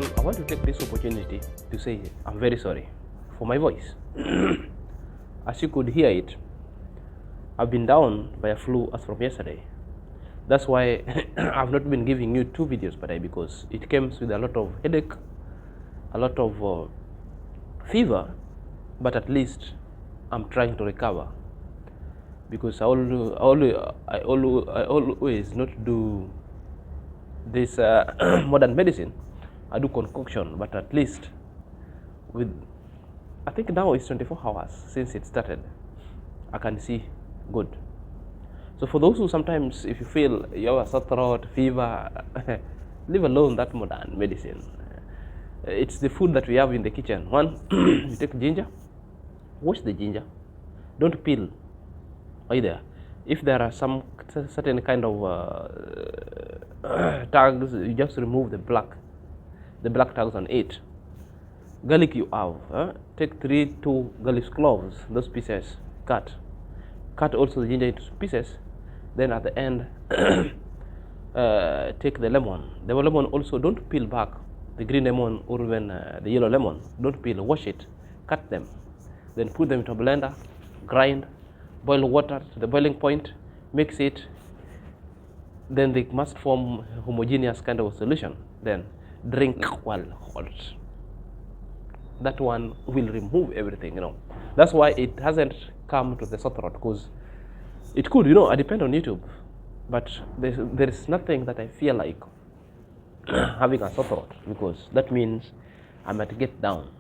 all, I want to take this opportunity to say I'm very sorry for my voice. As you could hear it, I've been down by a flu as from yesterday. That's why I've not been giving you 2 videos per day, because it comes with a lot of headache, a lot of fever, but at least I'm trying to recover, because I always not do this modern medicine. I do concoction, but at least with, I think now it's 24 hours since it started, I can see good. So for those who sometimes, if you feel you have a sore throat, fever, leave alone that modern medicine. It's the food that we have in the kitchen. One, you take ginger, wash the ginger, don't peel either. If there are some certain kind of tags, you just remove the black tags on it. Garlic you have, take 2 garlic cloves, those pieces, cut also the ginger into pieces. Then at the end, take the lemon. The lemon also, don't peel back the green lemon or even the yellow lemon. Don't peel, wash it, cut them, then put them into a blender, grind, boil water to the boiling point, mix it. Then they must form homogeneous kind of solution. Then drink while hot. That one will remove everything, That's why it hasn't come to the sore throat, because it could, I depend on YouTube, but there is nothing that I feel like having a sore throat, because that means I might get down.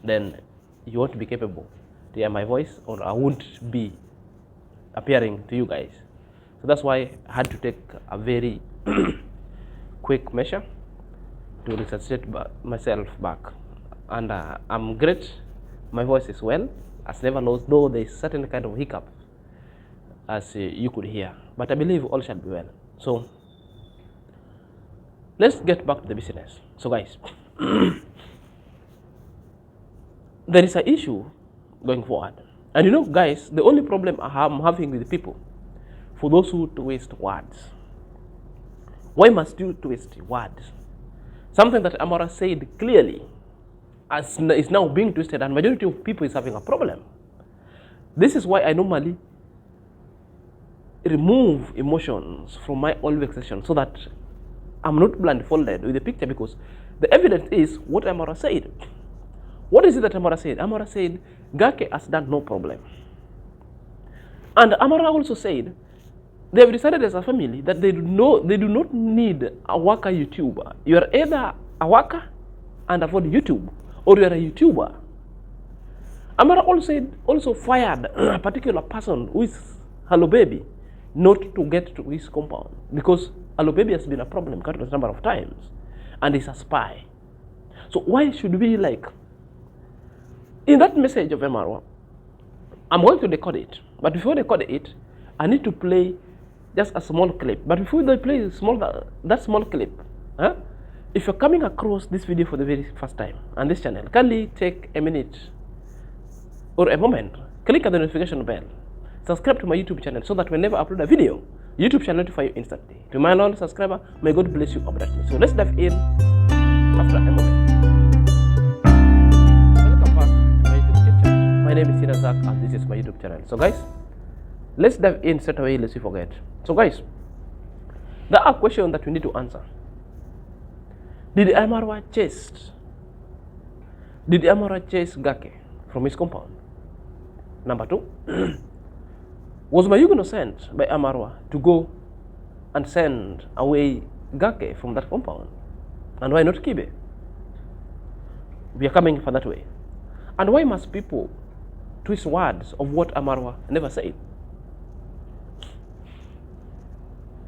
Then you won't be capable to hear my voice, or I won't be appearing to you guys. So that's why I had to take a very quick measure to resuscitate myself back. And I'm great. My voice is well, as never lost, though there is certain kind of hiccup, as you could hear. But I believe all shall be well. So let's get back to the business. So guys, there is an issue going forward. And guys, the only problem I'm having with the people, for those who twist words. Why must you twist words? Something that Amara said clearly is now being twisted, and majority of people is having a problem. This is why I normally remove emotions from my own vexation, so that I'm not blindfolded with the picture, because the evidence is what Amara said. What is it that Amara said? Amara said Gake has done no problem. And Amara also said they have decided as a family that they do not need a worker YouTuber. You are either a worker and afford YouTube, or you are a YouTuber. Amara also fired a particular person who is Hello Baby not to get to his compound, because Hello Baby has been a problem countless number of times, and is a spy. So why should we in that message of IAM-Marwa, I'm going to decode it, but before I decode it, I need to play just a small clip. But before they play that small clip, if you're coming across this video for the very first time on this channel, kindly take a minute or a moment, click on the notification bell, subscribe to my YouTube channel, so that whenever I upload a video, YouTube shall notify you instantly. To my non-subscriber, may God bless you abundantly. So let's dive in after a moment. Welcome back to my YouTube channel. My name is Zach, and this is my YouTube channel. So guys, let's dive in straight away, lest we forget. So guys, there are questions that we need to answer. Did IAM-Marwa chase Gake from his compound? Number 2, was Mayugono sent by IAM-Marwa to go and send away Gake from that compound? And why not Kibe? We are coming for that way. And why must people twist words of what IAM-Marwa never said?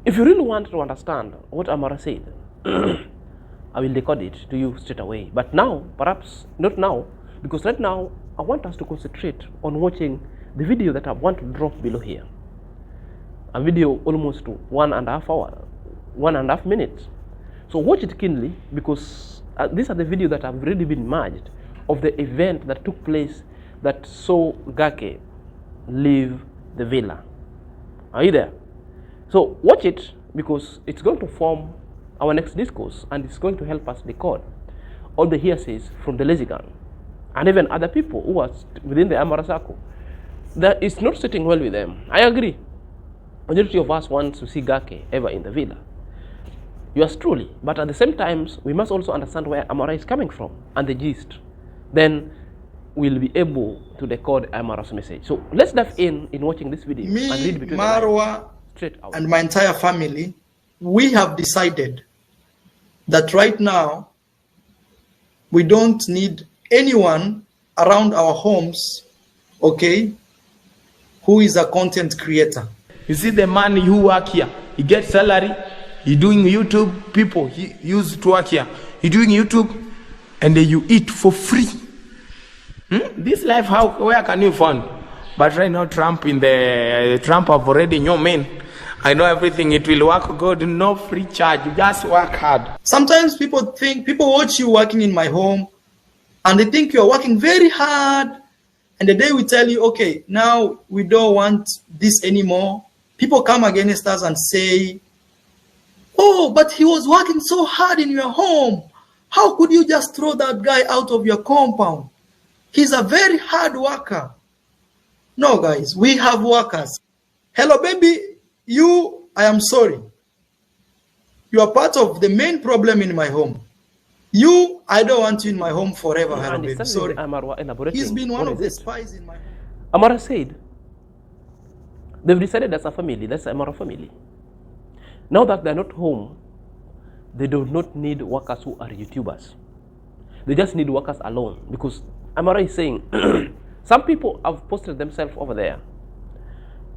If you really want to understand what IAM-Marwa said, I will decode it to you straight away. But now, perhaps not now, because right now I want us to concentrate on watching the video that I want to drop below here. A video almost 1.5 hours, 1.5 minutes. So watch it keenly, because these are the videos that have already been merged of the event that took place that saw Gake leave the villa. Are you there? So watch it, because it's going to form our next discourse, and it's going to help us decode all the hearsays from the lazy gang and even other people who are within the IAM-Marwa circle, that it's not sitting well with them. I agree. Majority of us want to see Gake ever in the villa. Yours truly. But at the same time, we must also understand where IAM-Marwa is coming from and the gist. Then we'll be able to decode IAM-Marwa's message. So let's dive in watching this video and read between Marwa, straight out. And my entire family, we have decided that right now we don't need anyone around our homes, okay, who is a content creator. You see the man who work here, he gets salary, he doing YouTube, people he used to work here, he doing YouTube, and then you eat for free. This life, where can you find? But right now Trump have already know, man, I know everything, it will work good, no free charge, you just work hard. Sometimes people watch you working in my home and they think you're working very hard, and the day we tell you, okay, now we don't want this anymore, people come against us and say, oh, but he was working so hard in your home. How could you just throw that guy out of your compound? He's a very hard worker. No, guys, we have workers. Hello, baby, I am sorry. You are part of the main problem in my home. I don't want you in my home forever, hello, baby. Sorry. He's been one of the spies in my home. IAM-Marwa said, they've decided as a family, that's IAM-Marwa family. Now that they're not home, they do not need workers who are YouTubers. They just need workers alone, because IAM-Marwa is saying, some people have posted themselves over there,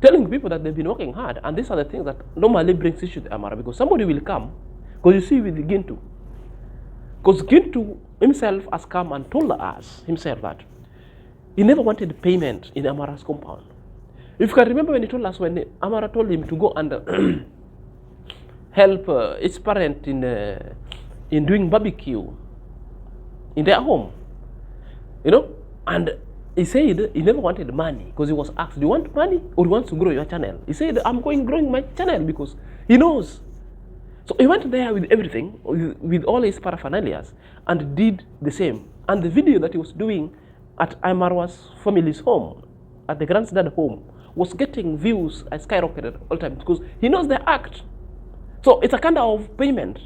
telling people that they've been working hard, and these are the things that normally brings issue to IAM-Marwa, because somebody will come, because you see with Gintu, because Gintu himself has come and told us himself that he never wanted payment in IAM-Marwa's compound. If you can remember when he told us, when IAM-Marwa told him to go and help his parent in doing barbecue in their home, and he said he never wanted money, because he was asked, do you want money or do you want to grow your channel? He said, I'm growing my channel, because he knows. So he went there with everything, with all his paraphernalia, and did the same. And the video that he was doing at IAM-Marwa's family's home, at the granddad home, was getting views skyrocketed all the time, because he knows the act. So it's a kind of payment.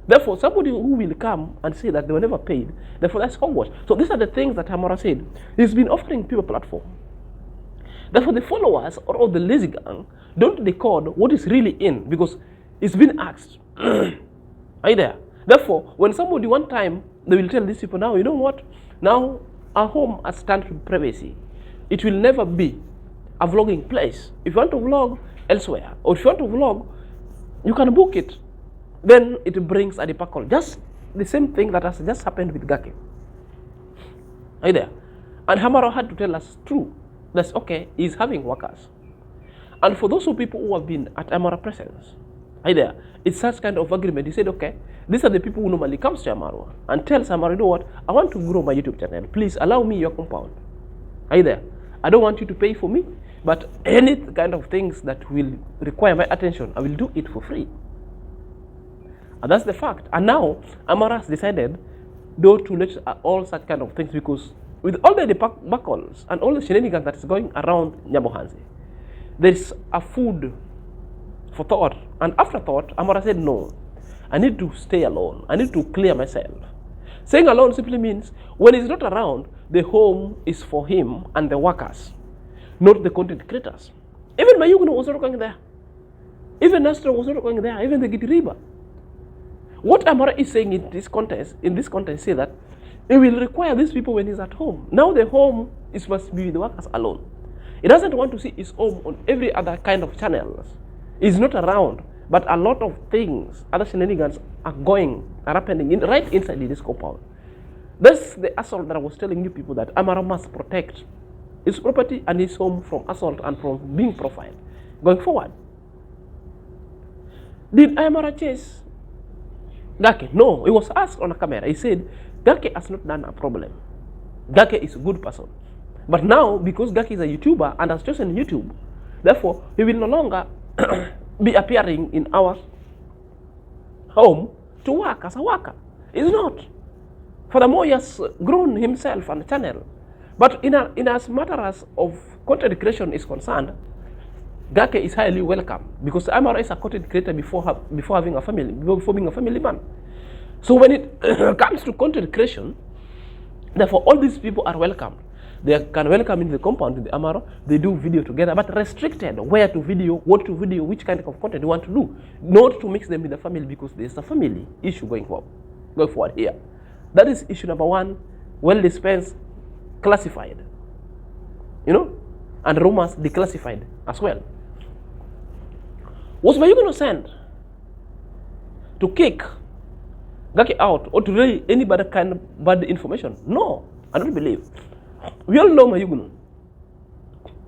Therefore, somebody who will come and say that they were never paid, therefore that's hogwash. So these are the things that IAM-Marwa said. He's been offering people a platform. Therefore, the followers or the lazy gang don't decode what is really in, because it's been asked. Are you there? Therefore, when somebody one time, they will tell these people, now, you know what? Now, our home has turned to privacy. It will never be a vlogging place. If you want to vlog elsewhere, or if you want to vlog, you can book it. Then it brings a debacle. Just the same thing that has just happened with Gake. Are you there? And IAM-Marwa had to tell us true. That's okay, he's having workers. And for those people who have been at IAM-Marwa presence, are you there? It's such kind of agreement. He said, okay, these are the people who normally comes to IAM-Marwa and tells IAM-Marwa, you know what, I want to grow my YouTube channel. Please allow me your compound. Are you there? I don't want you to pay for me, but any kind of things that will require my attention, I will do it for free. And that's the fact. And now, IAM-Marwa has decided not to let all such kind of things, because with all the debacles and all the shenanigans that is going around Nyabohanzi, there is a food for thought. And after thought, IAM-Marwa said, no, I need to stay alone. I need to clear myself. Staying alone simply means when he's not around, the home is for him and the workers, not the content creators. Even Mayugno was not going there. Even Nastra was not going there. Even the Gitiriba. What IAM-Marwa is saying in this context, say that it will require these people when he's at home. Now the home must be with the workers alone. He doesn't want to see his home on every other kind of channels. He's not around, but a lot of things, other shenanigans are happening right inside this compound. That's the assault that I was telling you people, that IAM-Marwa must protect his property and his home from assault and from being profiled going forward. Did IAM-Marwa chase Gake? No, he was asked on a camera. He said, Gake has not done a problem. Gake is a good person. But now, because Gake is a YouTuber and has chosen YouTube, therefore, he will no longer be appearing in our home to work as a worker. It's not. Furthermore, he has grown himself and channel. But in as matter as of content creation is concerned, Gake is highly welcome because IAM-Marwa is a content creator before having a family, before being a family man. So when it comes to content creation, therefore all these people are welcome. They can welcome in the compound in the IAM-Marwa. They do video together, but restricted where to video, what to video, which kind of content you want to do, not to mix them with the family because there's a family issue going forward here. That is issue number one, well dispensed, classified, and rumors declassified as well. Was Mayugo going to send to kick Gake out or to relay any kind of bad information? No, I don't believe. We all know Mayuguno.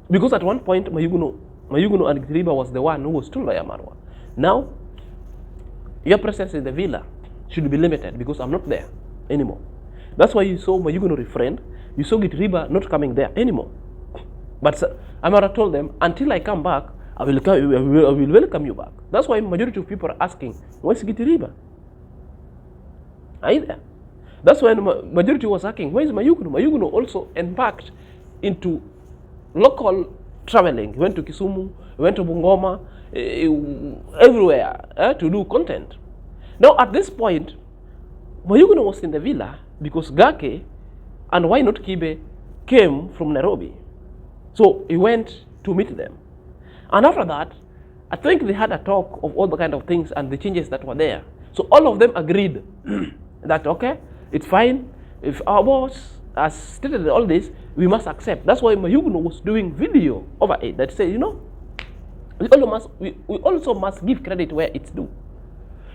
Because at one point, Mayuguno and Gitiriba was the one who was told by IAM-Marwa. Now, your presence in the villa should be limited because I'm not there anymore. That's why you saw Mayuguno refrained. You saw Gitiriba not coming there anymore. But IAM-Marwa told them, until I come back, I will welcome you back. That's why majority of people are asking, where's Gitiriba? Are you there? That's why majority was asking, where is Mayuguno? Mayuguno also embarked into local traveling. He went to Kisumu, he went to Bungoma, everywhere to do content. Now at this point, Mayuguno was in the villa because Gake and why not Kibe came from Nairobi. So he went to meet them. And after that, I think they had a talk of all the kind of things and the changes that were there. So all of them agreed that, okay, it's fine. If our boss has stated all this, we must accept. That's why Mayuguno was doing video over it that said, we also must give credit where it's due.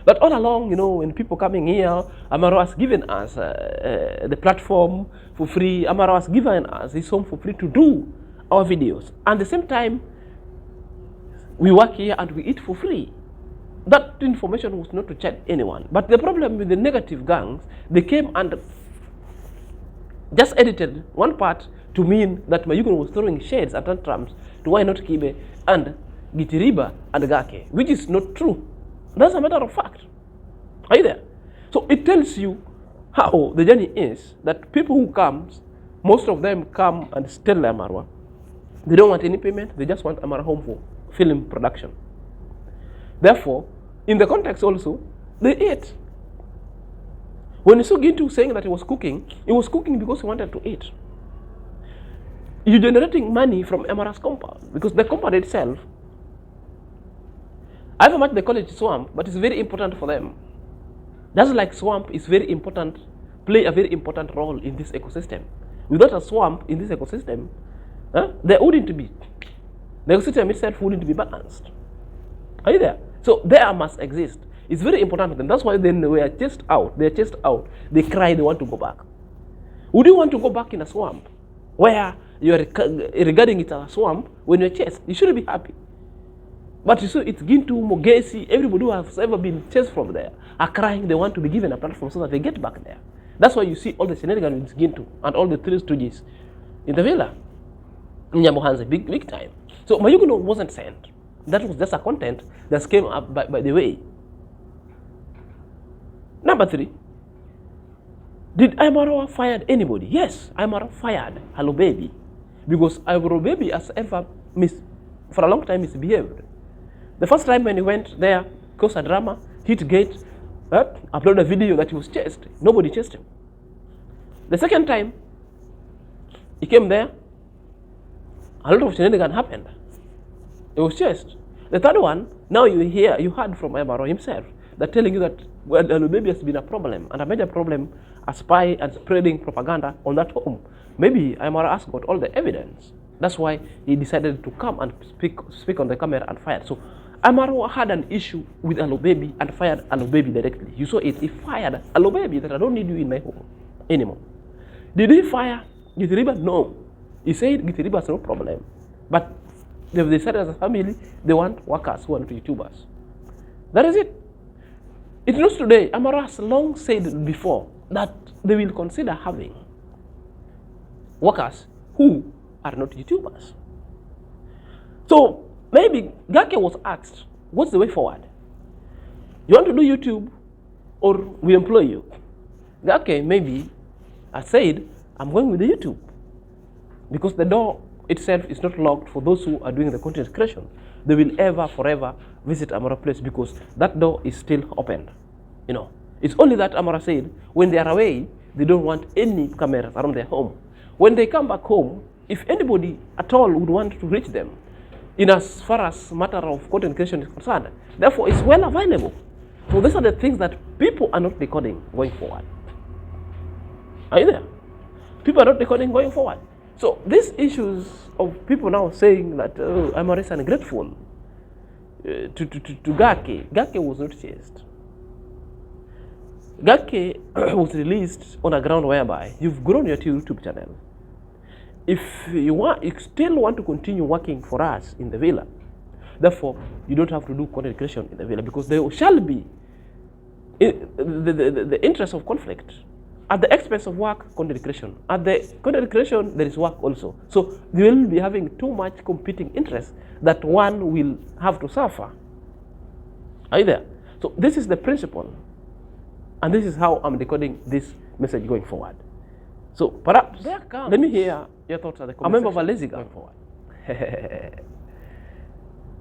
But all along, when people coming here, IAM-Marwa has given us the platform for free. IAM-Marwa has given us his home for free to do our videos. And at the same time, we work here and we eat for free. That information was not to charge anyone. But the problem with the negative gangs, they came and just edited one part to mean that Mayuguno was throwing shades at tantrums to why not Kibe and Gitiriba and Gake, which is not true. That's a matter of fact. Are you there? So it tells you how the journey is, that people who come, most of them come and tell IAM-Marwa. They don't want any payment, they just want IAM-Marwa home for film production. Therefore, in the context also, they ate. When you saw Gintu saying that he was cooking because he wanted to eat. You're generating money from IAM-Marwa's compound because the compound itself, however much they call it swamp, but it's very important for them. Just like swamp is very important, play a very important role in this ecosystem. Without a swamp in this ecosystem, there wouldn't be. The ecosystem itself wouldn't be balanced. Are you there? So there must exist. It's very important for them. That's why then they are chased out. They cry, they want to go back. Would you want to go back in a swamp where you are regarding it as a swamp when you're chased? You shouldn't be happy. But you see, it's Gintu, Mogesi, everybody who has ever been chased from there are crying they want to be given a platform so that they get back there. That's why you see all the shenanigans with Gintu and all the three stooges in the villa. Nyamuhanze, big time. So Mayuguno wasn't sent. That was just a content that came up by the way. Number 3. Did IAM-Marwa fired anybody? Yes, IAM-Marwa fired Hello Baby. Because Hello Baby has ever for a long time misbehaved. The first time when he went there, caused a drama, hit gate, uploaded a video that he was chased. Nobody chased him. The second time, he came there, a lot of shenanigans happened. He was chased. The third one, now you heard from IAM-Marwa himself, that telling you that Hello Baby has been a problem, and a major problem, a spy and spreading propaganda on that home. Maybe IAM-Marwa has got all the evidence. That's why he decided to come and speak on the camera and fired. So IAM-Marwa had an issue with Hello Baby and fired Hello Baby directly. You saw it. He fired Hello Baby that I don't need you in my home anymore. Did he fire Gitiriba? No. He said Gitiriba has no problem. But they've decided as a family they want workers who are not YouTubers. That is it. It's not today. IAM-Marwa has long said before that they will consider having workers who are not YouTubers. So maybe Gake was asked, what's the way forward? You want to do YouTube or we employ you? Gake maybe I said, I'm going with the YouTube. Because the door itself is not locked for those who are doing the content creation. They will ever, forever visit Amara place because that door is still open. You know, it's only that Amara said, when they are away, they don't want any cameras around their home. When they come back home, if anybody at all would want to reach them, in as far as matter of content creation is concerned, therefore it's well available. So these are the things that people are not decoding going forward. Are you there? People are not decoding going forward. So these issues of people now saying that Amara is ungrateful to Gake. Gake was not chased. Gake was released on a ground whereby you've grown your YouTube channel. If you still want to continue working for us in the villa, therefore you don't have to do content creation in the villa because there shall be the interest of conflict. At the expense of work, content creation. At the content creation, there is work also. So they will be having too much competing interests that one will have to suffer. Are you there? So this is the principle. And this is how I'm decoding this message going forward. So perhaps, let me hear your thoughts at the comment section. A member of a lazy going forward.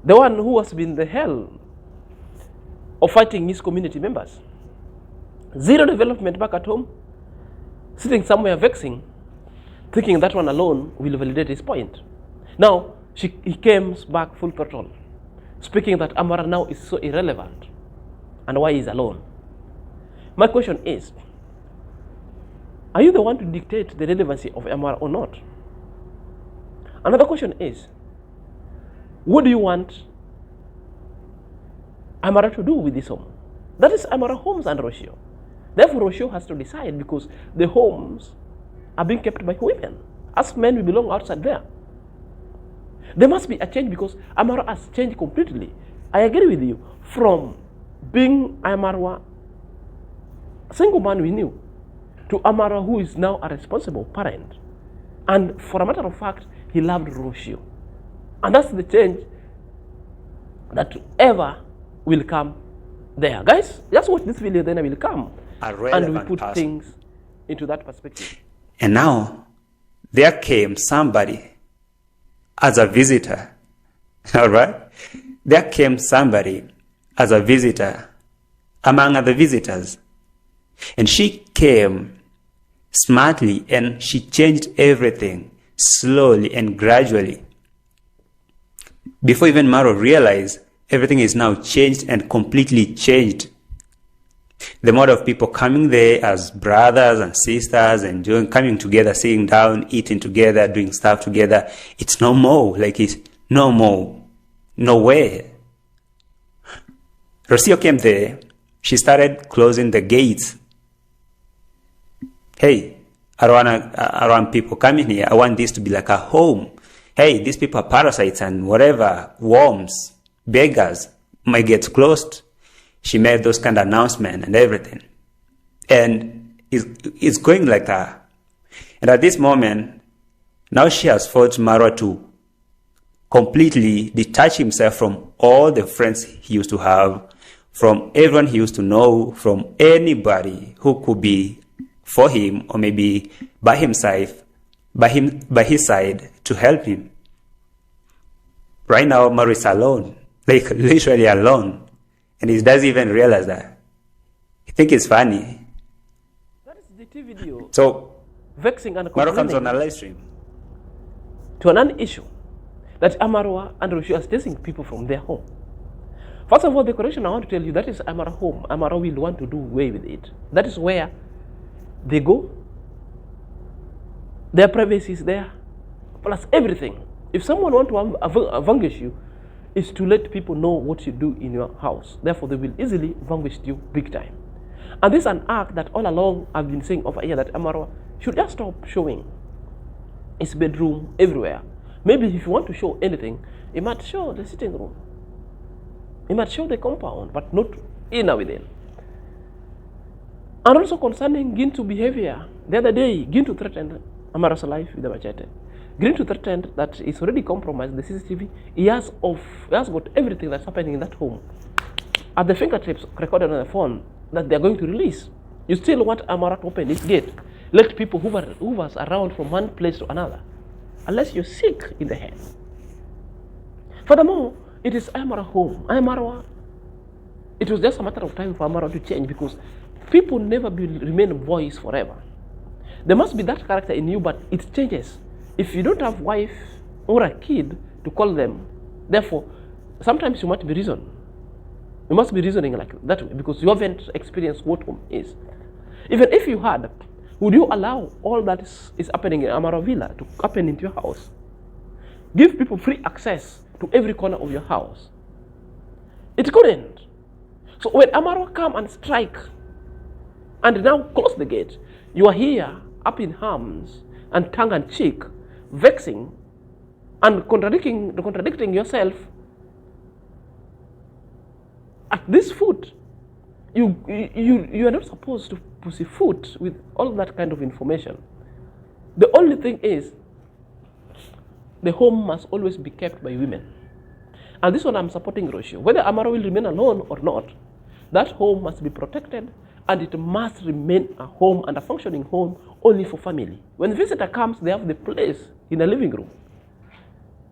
The one who has been the hell of fighting his community members. Zero development back at home. Sitting somewhere vexing, thinking that one alone will validate his point. Now, he came back full throttle, speaking that Amara now is so irrelevant and why he's alone. My question is, are you the one to dictate the relevancy of Amara or not? Another question is, what do you want Amara to do with this home? That is Amara Homes and Rocio. Therefore, Rocio has to decide because the homes are being kept by women. As men, we belong outside there. There must be a change because Amara has changed completely. I agree with you. From being IAM-Marwa, a single man we knew, to Amara who is now a responsible parent. And for a matter of fact, he loved Rocio. And that's the change that ever will come there. Guys, just watch this video, then I will come. And we put things into that perspective. And now, there came somebody as a visitor. All right? There came somebody as a visitor among other visitors. And she came smartly and she changed everything slowly and gradually. Before even Marwa realized, everything is now changed and completely changed. The mode of people coming there as brothers and sisters and coming together, sitting down, eating together, doing stuff together, it's no more. Like it's no more. Nowhere. Rocio came there. She started closing the gates. Hey, I don't want people coming here. I want this to be like a home. Hey, these people are parasites and whatever, worms, beggars. My gates closed. She made those kind of announcements and everything. And it's going like that. And at this moment, now she has forced Marwa to completely detach himself from all the friends he used to have, from everyone he used to know, from anybody who could be for him or maybe by himself, by his side to help him. Right now, Marwa is alone, like literally alone. And he doesn't even realize that. He thinks it's funny. That is the TV video. So, vexing and Marwa comes on a live stream to an issue that Marwa and Rocio are chasing people from their home. First of all, the correction I want to tell you, that is Marwa home. Marwa will want to do away with it. That is where they go. Their privacy is there, plus everything. If someone wants to vanquish you, is to let people know what you do in your house. Therefore, they will easily vanquish you big time. And this is an act that all along I've been saying over here that Marwa should just stop showing his bedroom everywhere. Maybe if you want to show anything, he might show the sitting room. He might show the compound, but not inner within. And also concerning Gintu behavior, the other day, Gintu threatened Amara's life with a machete. Gintu threatened that he's already compromised the CCTV. He has got everything that's happening in that home at the fingertips recorded on the phone that they're going to release. You still want Amara to open this gate. let people hoover us around from one place to another, unless you're sick in the head. Furthermore, it is IAM-Marwa home. IAM-Marwa, it was just a matter of time for IAM-Marwa to change, because people never remain voice forever. There must be that character in you, but it changes. If you don't have wife or a kid to call them, therefore, sometimes you must be reasoning. You must be reasoning like that way, because you haven't experienced what home is. Even if you had, would you allow all that is happening in IAM-Marwa Villa to happen into your house? Give people free access to every corner of your house. It couldn't. So when IAM-Marwa come and strike and now close the gate, you are here up in arms and tongue and cheek, vexing and contradicting yourself. At this foot, you are not supposed to pussyfoot with all that kind of information. The only thing is, the home must always be kept by women. And this one I'm supporting Rocio. Whether IAM-Marwa will remain alone or not, that home must be protected, and it must remain a home and a functioning home only for family. When the visitor comes, they have the place in a living room.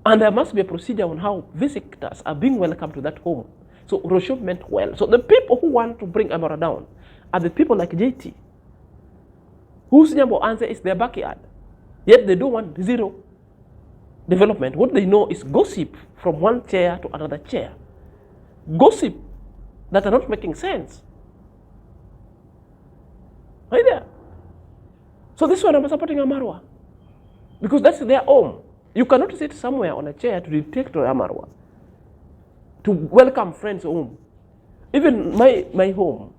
And there must be a procedure on how visitors are being welcomed to that home. So Rocio meant well. So the people who want to bring IAM-Marwa down are the people like JT, whose Nyambo answer is their backyard. Yet they don't want zero development. What they know is gossip from one chair to another chair. Gossip that are not making sense. Right there. So this one I'm supporting IAM-Marwa, because that's their home. You cannot sit somewhere on a chair to dictate to IAM-Marwa, to welcome friends home. Even my home,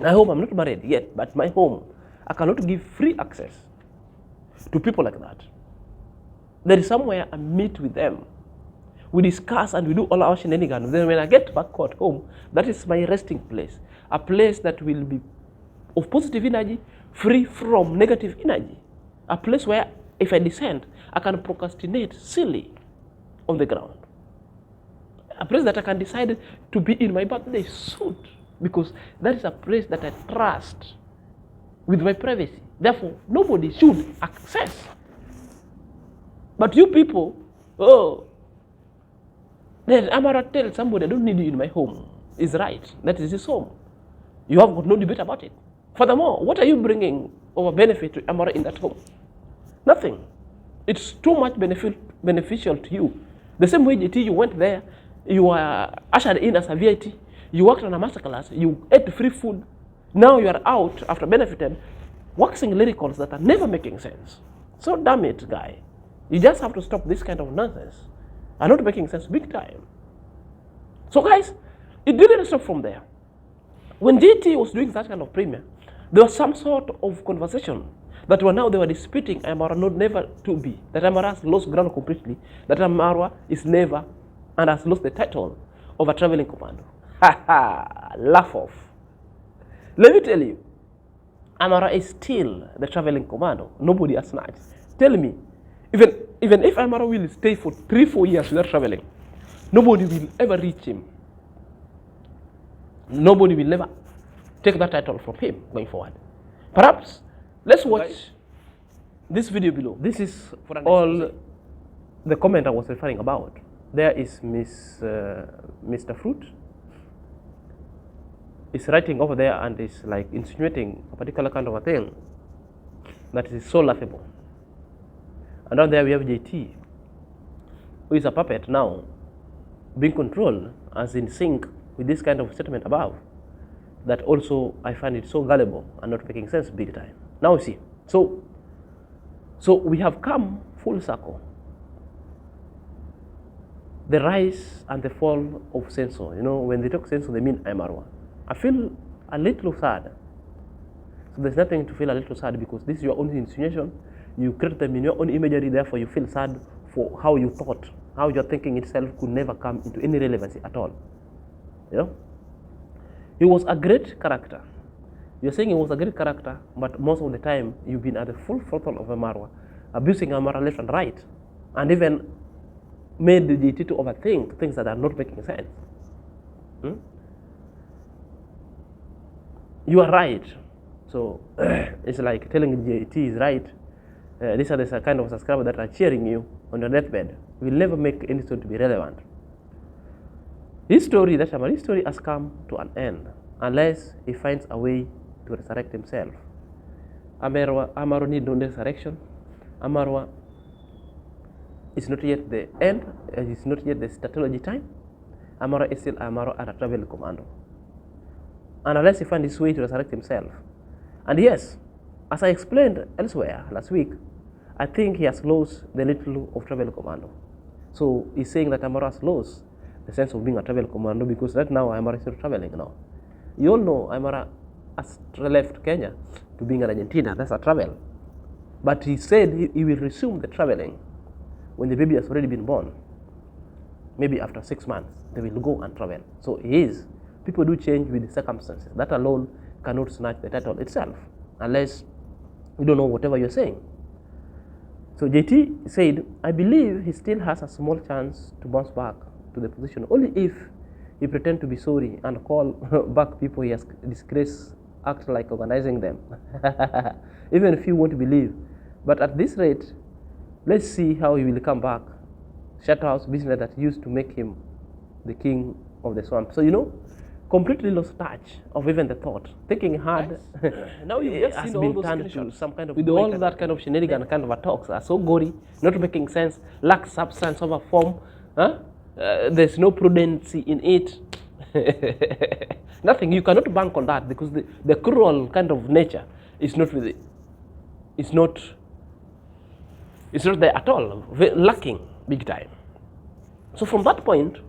I'm not married yet, but my home, I cannot give free access to people like that. There is somewhere I meet with them. We discuss and we do all our shenanigans. Then when I get back at home, that is my resting place. A place that will be of positive energy, free from negative energy. A place where if I descend, I can procrastinate silly on the ground. A place that I can decide to be in my birthday suit, because that is a place that I trust with my privacy. Therefore, nobody should access. But you people, then IAM-Marwa tell somebody, I don't need you in my home. Is right. That is his home. You have got no debate about it. Furthermore, what are you bringing of a benefit to IAM-Marwa in that home? Nothing. It's too much beneficial to you. The same way, JT, you went there, you were ushered in as a VIP, you worked on a masterclass, you ate free food, now you are out after benefited, waxing lyricals that are never making sense. So damn it, guy. You just have to stop this kind of nonsense. Are not making sense big time. So guys, it didn't stop from there. When JT was doing that kind of premiere, there was some sort of conversation that they were disputing IAM-Marwa not never to be. That IAM-Marwa has lost ground completely. That IAM-Marwa is never and has lost the title of a traveling commando. Ha ha, laugh off. Let me tell you, IAM-Marwa is still the traveling commando. Nobody has snatched. Tell me, even if IAM-Marwa will stay for 3-4 years without traveling, nobody will ever reach him. Nobody will never take that title from him going forward. Perhaps, let's watch this video below. This is all the comment I was referring about. There is Mr. Fruit. Is writing over there and is like insinuating a particular kind of a thing that is so laughable. And down there we have JT, who is a puppet now, being controlled as in sync with this kind of statement above, that also I find it so gullible and not making sense big time. Now see, so we have come full circle. The rise and the fall of censor. You know, when they talk censor, they mean IAM-Marwa. I feel a little sad. So there's nothing to feel a little sad, because this is your own insinuation. You create them in your own imagery, therefore you feel sad for how you thought, how your thinking itself could never come into any relevancy at all. You know? He was a great character. You're saying he was a great character, but most of the time you've been at the full throttle of IAM-Marwa, abusing IAM-Marwa left and right, and even made the JT to overthink things that are not making sense. You are right. So it's like telling JT is right. These are the kind of subscribers that are cheering you on your deathbed. Will never make any story to be relevant. His story, that Amara's story, has come to an end unless he finds a way to resurrect himself. Amaro need no resurrection. Amarwa is not yet the end. It's not yet the statology time. Amaro is still Amaro and a travel commando. And unless he finds his way to resurrect himself. And yes, as I explained elsewhere last week, I think he has lost the little of travel commando. So he's saying that Amaro has lost the sense of being a travel commando because right now Amaro is still traveling now. You all know Amaro has left Kenya to being in Argentina. That's a travel. But he said he will resume the traveling when the baby has already been born. Maybe after 6 months, they will go and travel. So he is. People do change with the circumstances. That alone cannot snatch the title itself unless you don't know whatever you're saying. So JT said, I believe he still has a small chance to bounce back to the position only if he pretend to be sorry and call back people he has disgraced, act like organizing them. Even if you won't believe. But at this rate, let's see how he will come back. Shut house business that used to make him the king of the swamp. So, completely lost touch of even the thought. Thinking hard now you has been turned to some kind of, with all that kind of shenanigan kind of talks are so gory, not making sense, lack substance over form. There's no prudency in it. Nothing. You cannot bank on that because the cruel kind of nature is not with it. It's not there at all. Lacking big time. So from that point,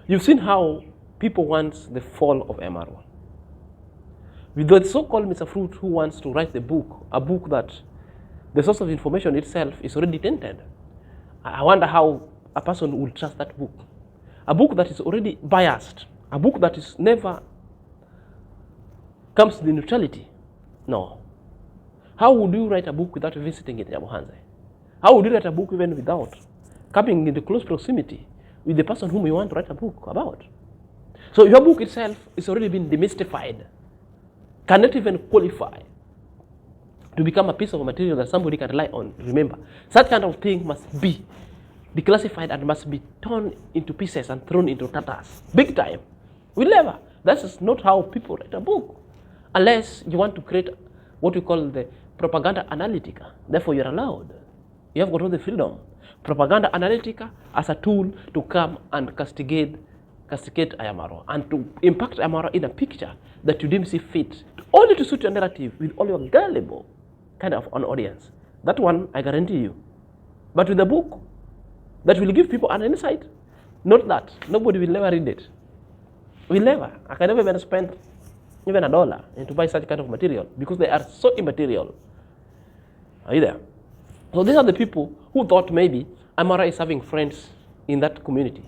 you've seen how people want the fall of IAM-Marwa. With the so-called Mr. Fruit who wants to write a book that the source of information itself is already tainted. I wonder how a person will trust that book. A book that is already biased. A book that is never comes to the neutrality. No. How would you write a book without visiting it, Yamuhanze? How would you write a book even without coming into close proximity with the person whom you want to write a book about? So your book itself is already been demystified. Cannot even qualify to become a piece of material that somebody can rely on. Remember, such kind of thing must be declassified and must be torn into pieces and thrown into tatters. Big time. We'll never. That is not how people write a book. Unless you want to create what we call the propaganda analytica. Therefore, you're allowed. You have got all the freedom. Propaganda analytica as a tool to come and castigate IAM-Marwa and to impact IAM-Marwa in a picture that you didn't see fit, only to suit your narrative with all your gullible kind of an audience. That one, I guarantee you. But with a book that will give people an insight, not that. Nobody will never read it. Will never. I can never even spend even $1 and to buy such kind of material because they are so immaterial. Are you there? So these are the people who thought maybe IAM-Marwa is having friends in that community.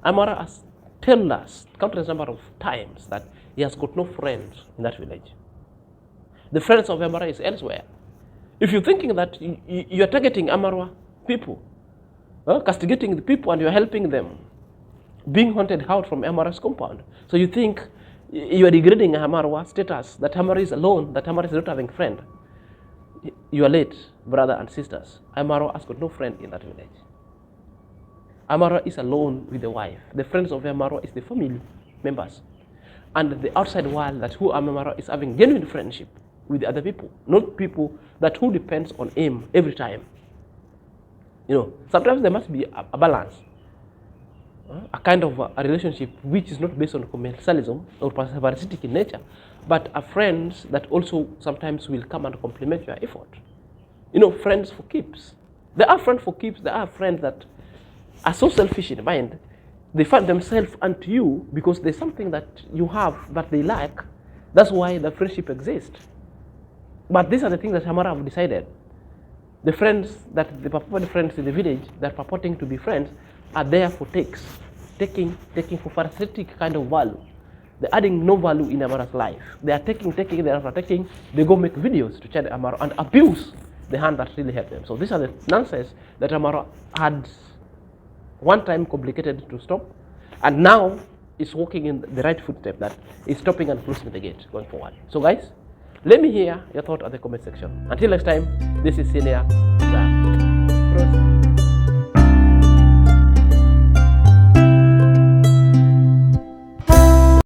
IAM-Marwa has told us countless number of times that he has got no friends in that village. The friends of IAM-Marwa is elsewhere. If you're thinking that you are targeting IAM-Marwa people, castigating the people and you're helping them being hunted out from IAM-Marwa's compound, so you think you are degrading IAM-Marwa status, that IAM-Marwa is alone, that IAM-Marwa is not having friend. You are late, brother and sisters. IAM-Marwa has got no friend in that village. IAM-Marwa is alone with the wife. The friends of IAM-Marwa is the family members. And the outside world that who IAM-Marwa is having genuine friendship with the other people, not people that who depends on him every time. Sometimes there must be a balance. A kind of a relationship which is not based on commercialism or parasitic in nature, but a friends that also sometimes will come and complement your effort. Friends for keeps. There are friends for keeps. There are friends that are so selfish in mind. They find themselves unto you because there's something that you have that they lack. That's why the friendship exists. But these are the things that IAM-Marwa have decided. The friends the purported friends in the village that purporting to be friends are there for taking for parasitic kind of value. They're adding no value in IAM-Marwa's life. They are taking, they go make videos to chant IAM-Marwa and abuse the hand that really helped them. So these are the nonsense that IAM-Marwa had one time complicated to stop, and now is walking in the right footstep that is stopping and closing the gate going forward. So guys, Let me hear your thought at the comment section. Until next time, this is Senior.